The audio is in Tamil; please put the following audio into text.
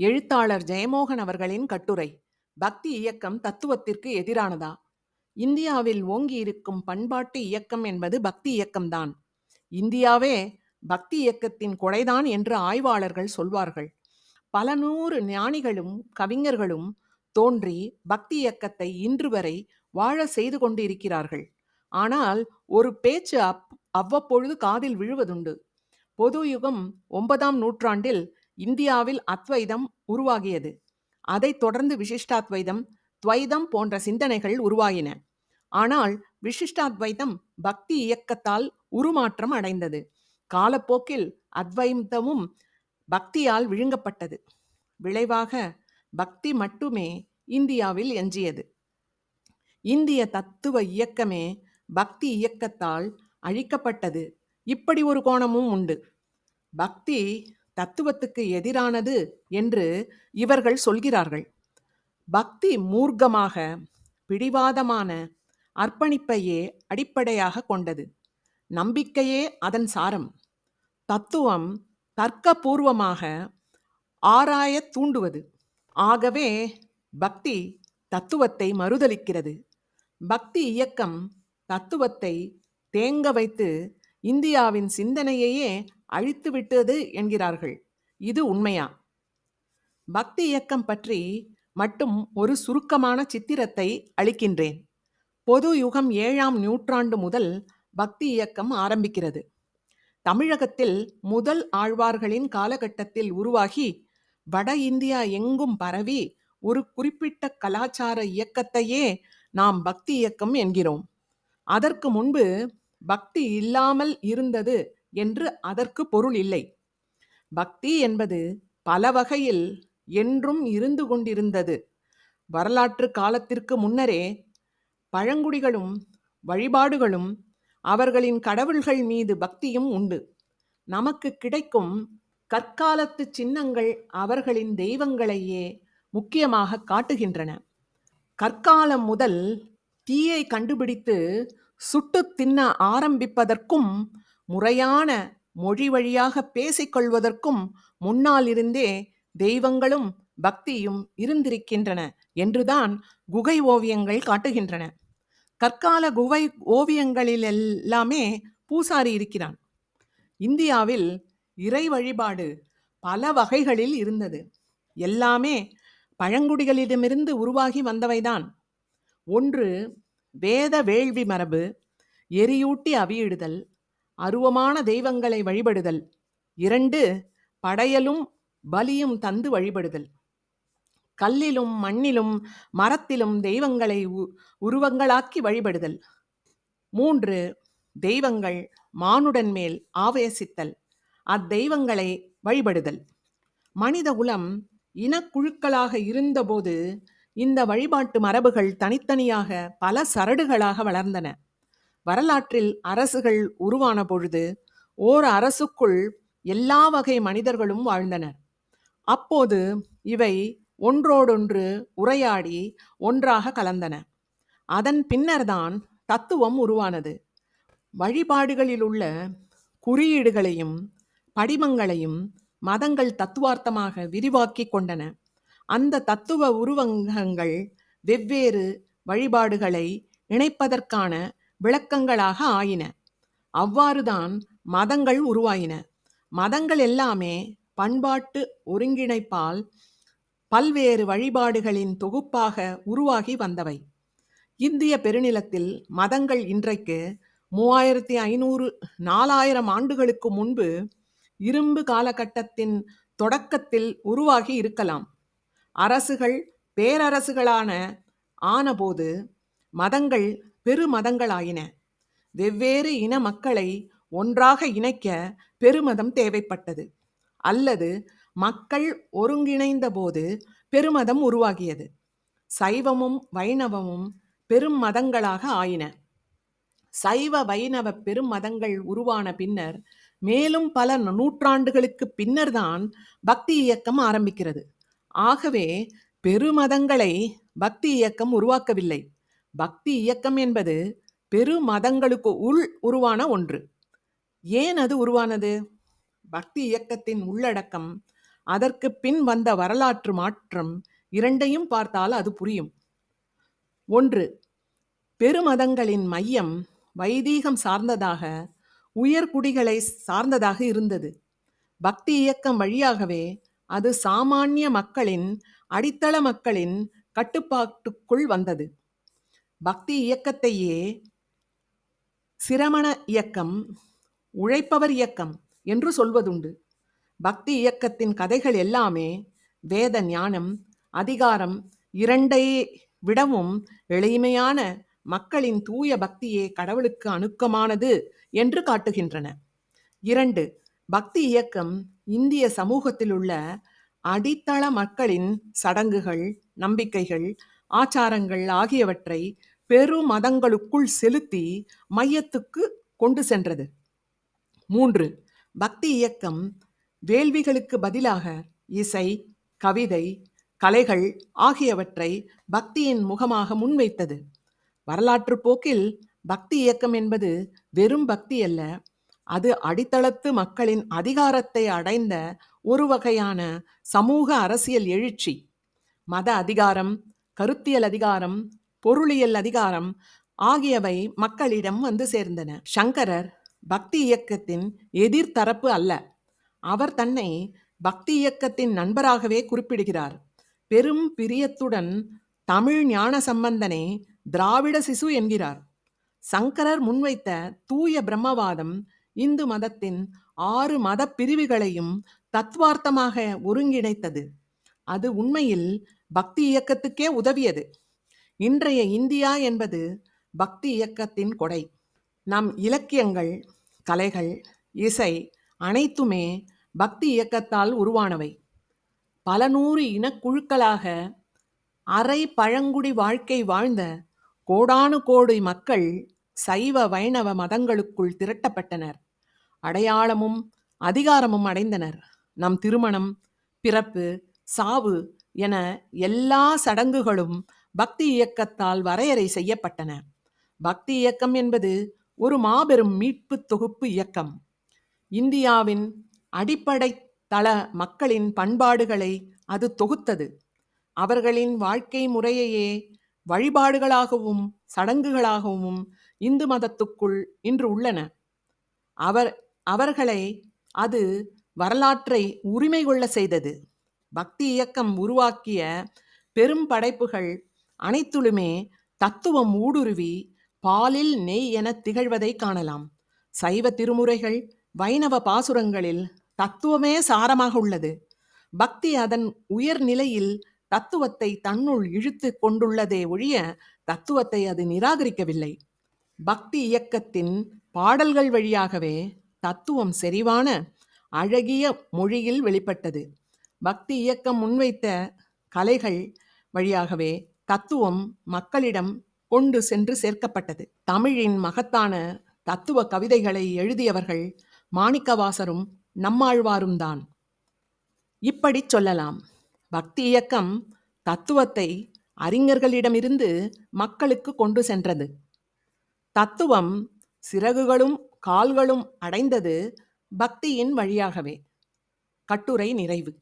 எழுத்தாளர் ஜெயமோகன் அவர்களின் கட்டுரை. பக்தி இயக்கம் தத்துவத்திற்கு எதிரானதா? இந்தியாவில் ஓங்கியிருக்கும் பண்பாட்டு இயக்கம் என்பது பக்தி இயக்கம்தான். இந்தியாவே பக்தி இயக்கத்தின் கொடைதான் என்று ஆய்வாளர்கள் சொல்வார்கள். பல நூறு ஞானிகளும் கவிஞர்களும் தோன்றி பக்தி இயக்கத்தை இன்று வரை வாழ செய்து கொண்டிருக்கிறார்கள். ஆனால் ஒரு பேச்சு அவ்வப்பொழுது காதில் விழுவதுண்டு. பொது யுகம் 9ஆம் நூற்றாண்டில் இந்தியாவில் அத்வைதம் உருவாகியது. அதைத் தொடர்ந்து விசிஷ்டாத்வைதம், துவைதம் போன்ற சிந்தனைகள் உருவாயின. ஆனால் விசிஷ்டாத்வைதம் பக்தி இயக்கத்தால் உருமாற்றம் அடைந்தது. காலப்போக்கில் அத்வைதமும் பக்தியால் விழுங்கப்பட்டது. விளைவாக பக்தி மட்டுமே இந்தியாவில் எஞ்சியது. இந்திய தத்துவ இயக்கமே பக்தி இயக்கத்தால் அழிக்கப்பட்டது. இப்படி ஒரு கோணமும் உண்டு. பக்தி தத்துவத்துக்கு எதிரானது என்று இவர்கள் சொல்கிறார்கள். பக்தி மூர்க்கமாக, பிடிவாதமான அர்ப்பணிப்பையே அடிப்படையாக கொண்டது. நம்பிக்கையே அதன் சாரம். தத்துவம் தர்க்கபூர்வமாக ஆராய தூண்டுவது. ஆகவே பக்தி தத்துவத்தை மறுதலிக்கிறது. பக்தி இயக்கம் தத்துவத்தை தேங்க வைத்து இந்தியாவின் சிந்தனையையே அழித்துவிட்டது என்கிறார்கள். இது உண்மையா? பக்தி இயக்கம் பற்றி மட்டும் ஒரு சுருக்கமான சித்திரத்தை அளிக்கின்றேன். பொது யுகம் 7ஆம் நூற்றாண்டு முதல் பக்தி இயக்கம் ஆரம்பிக்கிறது. தமிழகத்தில் முதல் ஆழ்வார்களின் காலகட்டத்தில் உருவாகி வட இந்தியா எங்கும் பரவி ஒரு குறிப்பிட்ட கலாச்சார இயக்கத்தையே நாம் பக்தி இயக்கம் என்கிறோம். அதற்கு முன்பு பக்தி இல்லாமல் இருந்தது என்று அதற்கு பொருள் இல்லை. பக்தி என்பது பல வகையில் என்றும் இருந்து கொண்டிருந்தது. வரலாற்று காலத்திற்கு முன்னரே பழங்குடிகளும் வழிபாடுகளும் அவர்களின் கடவுள்கள் மீது பக்தியும் உண்டு. நமக்கு கிடைக்கும் கற்காலத்து சின்னங்கள் அவர்களின் தெய்வங்களையே முக்கியமாக காட்டுகின்றன. கற்காலம் முதல் தீயை கண்டுபிடித்து சுட்டு தின்ன ஆரம்பிப்பதற்கும் முறையான மொழி வழியாக பேசிக்கொள்வதற்கும் முன்னால் இருந்தே தெய்வங்களும் பக்தியும் இருந்திருக்கின்றன என்றுதான் குகை ஓவியங்கள் காட்டுகின்றன. கற்கால குகை ஓவியங்களில் எல்லாமே பூசாரி இருக்கிறான். இந்தியாவில் இறை வழிபாடு பல வகைகளில் இருந்தது. எல்லாமே பழங்குடிகளிடமிருந்து உருவாகி வந்தவைதான். ஒன்று வேத வேள்வி மரபு, எரியூட்டி அவியிடுதல், அருவமான தெய்வங்களை வழிபடுதல். 2 படையலும் பலியும் தந்து வழிபடுதல். கல்லிலும் மண்ணிலும் மரத்திலும் தெய்வங்களை உருவங்களாக்கி வழிபடுதல். 3 தெய்வங்கள் மானுடன் மேல் ஆவேசித்தல், அத்தெய்வங்களை வழிபடுதல். மனித குலம் இனக்குழுக்களாக இருந்தபோது இந்த வழிபாட்டு மரபுகள் தனித்தனியாக பல சரடுகளாக வளர்ந்தன. வரலாற்றில் அரசுகள் உருவான பொழுது ஓர் அரசுக்குள் எல்லா வகை மனிதர்களும் வாழ்ந்தனர். அப்போது இவை ஒன்றோடொன்று உரையாடி ஒன்றாக கலந்தன. அதன் பின்னர்தான் தத்துவம் உருவானது. வழிபாடுகளில் உள்ள குறியீடுகளையும் படிமங்களையும் மதங்கள் தத்துவார்த்தமாக விரிவாக்கி கொண்டன. அந்த தத்துவ உருவகங்கள் வெவ்வேறு வழிபாடுகளை இணைப்பதற்கான விளக்கங்களாக ஆயின. அவ்வாறுதான் மதங்கள் உருவாயின. மதங்கள் எல்லாமே பண்பாட்டு ஒருங்கிணைப்பால் பல்வேறு வழிபாடுகளின் தொகுப்பாக உருவாகி வந்தவை. இந்திய பெருநிலத்தில் மதங்கள் இன்றைக்கு 3500 4000 ஆண்டுகளுக்கு முன்பு இரும்பு காலகட்டத்தின் தொடக்கத்தில் உருவாகி இருக்கலாம். அரசுகள் பேரரசுகளான ஆனபோது மதங்கள் பெருமதங்களாயின. வெவ்வேறு இன மக்களை ஒன்றாக இணைக்க பெருமதம் தேவைப்பட்டது. அல்லது மக்கள் ஒருங்கிணைந்த போது பெருமதம் உருவாகியது. சைவமும் வைணவமும் பெரும் மதங்களாக ஆயின. சைவ வைணவ பெரும் மதங்கள் உருவான பின்னர் மேலும் பல நூற்றாண்டுகளுக்கு பின்னர்தான் பக்தி இயக்கம் ஆரம்பிக்கிறது. ஆகவே பெருமதங்களை பக்தி இயக்கம் உருவாக்கவில்லை. பக்தி இயக்கம் என்பது பெருமதங்களுக்கு உள் உருவான ஒன்று. ஏன் அது உருவானது? பக்தி இயக்கத்தின் உள்ளடக்கம் அதற்கு பின் வந்த வரலாற்று மாற்றம் இரண்டையும் பார்த்தால் அது புரியும். 1. பெருமதங்களின் மையம் வைதீகம் சார்ந்ததாக, உயர்குடிகளை சார்ந்ததாக இருந்தது. பக்தி இயக்கம் வழியாகவே அது சாமானிய மக்களின், அடித்தள மக்களின் கட்டுப்பாட்டுக்குள் வந்தது. பக்தி இயக்கத்தையே சிரமண இயக்கம், உழைப்பவர் இயக்கம் என்று சொல்வதுண்டு. பக்தி இயக்கத்தின் கதைகள் எல்லாமே வேத ஞானம், அதிகாரம் இரண்டை விடவும் எளிமையான மக்களின் தூய பக்தியே கடவுளுக்கு அணுக்கமானது என்று காட்டுகின்றன. 2. பக்தி இயக்கம் இந்திய சமூகத்தில் உள்ள அடித்தள மக்களின் சடங்குகள், நம்பிக்கைகள், ஆச்சாரங்கள் ஆகியவற்றை பெருமதங்களுக்குள் செலுத்தி மையத்துக்கு கொண்டு சென்றது. 3. பக்தி இயக்கம் வேள்விகளுக்கு பதிலாக இசை, கவிதை, கலைகள் ஆகியவற்றை பக்தியின் முகமாக முன்வைத்தது. வரலாற்று போக்கில் பக்தி இயக்கம் என்பது வெறும் பக்தி அல்ல, அது அடித்தளத்து மக்களின் அதிகாரத்தை அடைந்த ஒரு வகையான சமூக அரசியல் எழுச்சி. மத அதிகாரம், கருத்தியல் அதிகாரம், பொருளியல் அதிகாரம் ஆகியவை மக்களிடம் வந்து சேர்ந்தன. சங்கரர் பக்தி இயக்கத்தின் எதிர்த்தரப்பு அல்ல. அவர் தன்னை பக்தி இயக்கத்தின் நண்பராகவே குறிப்பிடுகிறார். பெரும் பிரியத்துடன் தமிழ் ஞான சம்பந்தனை திராவிட சிசு என்கிறார். சங்கரர் முன்வைத்த தூய பிரம்மவாதம் இந்து மதத்தின் 6 மத பிரிவுகளையும் தத்துவார்த்தமாக ஒருங்கிணைத்தது. அது உண்மையில் பக்தி இயக்கத்துக்கே உதவியது. இன்றைய இந்தியா என்பது பக்தி இயக்கத்தின் கொடை. நம் இலக்கியங்கள், கலைகள், இசை அனைத்துமே பக்தி இயக்கத்தால் உருவானவை. பல நூறு இனக்குழுக்களாக அரை பழங்குடி வாழ்க்கை வாழ்ந்த கோடானு கோடி மக்கள் சைவ வைணவ மதங்களுக்குள் திரட்டப்பட்டனர். அடையாளமும் அதிகாரமும் அடைந்தனர். நம் திருமணம், பிறப்பு, சாவு என எல்லா சடங்குகளும் பக்தி இயக்கத்தால் வரையறை செய்யப்பட்டன. பக்தி இயக்கம் என்பது ஒரு மாபெரும் மீட்பு தொகுப்பு இயக்கம். இந்தியாவின் அடிப்படை தள மக்களின் பண்பாடுகளை அது தொகுத்தது. அவர்களின் வாழ்க்கை முறையையே வழிபாடுகளாகவும் சடங்குகளாகவும் இந்து மதத்துக்குள் இன்று உள்ளன. அவர்களை அது வரலாற்றை உரிமை கொள்ள செய்தது. பக்தி இயக்கம் உருவாக்கிய பெரும் படைப்புகள் அனைத்திலுமே தத்துவம் ஊடுருவி பாலில் நெய் என திகழ்வதை காணலாம். சைவ திருமுறைகள், வைணவ பாசுரங்களில் தத்துவமே சாரமாக உள்ளது. பக்தி அதன் உயர்நிலையில் தத்துவத்தை தன்னுள் இழுத்து கொண்டுள்ளதே ஒழிய தத்துவத்தை அது நிராகரிக்கவில்லை. பக்தி இயக்கத்தின் பாடல்கள் வழியாகவே தத்துவம் செறிவான அழகிய மொழியில் வெளிப்பட்டது. பக்தி இயக்கம் முன்வைத்த கலைகள் வழியாகவே தத்துவம் மக்களிடம் கொண்டு சென்று சேர்க்கப்பட்டது. தமிழின் மகத்தான தத்துவ கவிதைகளை எழுதியவர்கள் மாணிக்கவாசரும் நம்மாழ்வாரும் தான். இப்படி சொல்லலாம். பக்தி இயக்கம் தத்துவத்தை அறிஞர்களிடமிருந்து மக்களுக்கு கொண்டு சென்றது. தத்துவம் சிறகுகளும் கால்களும் அடைந்தது பக்தியின் வழியாகவே. கட்டுரை நிறைவு.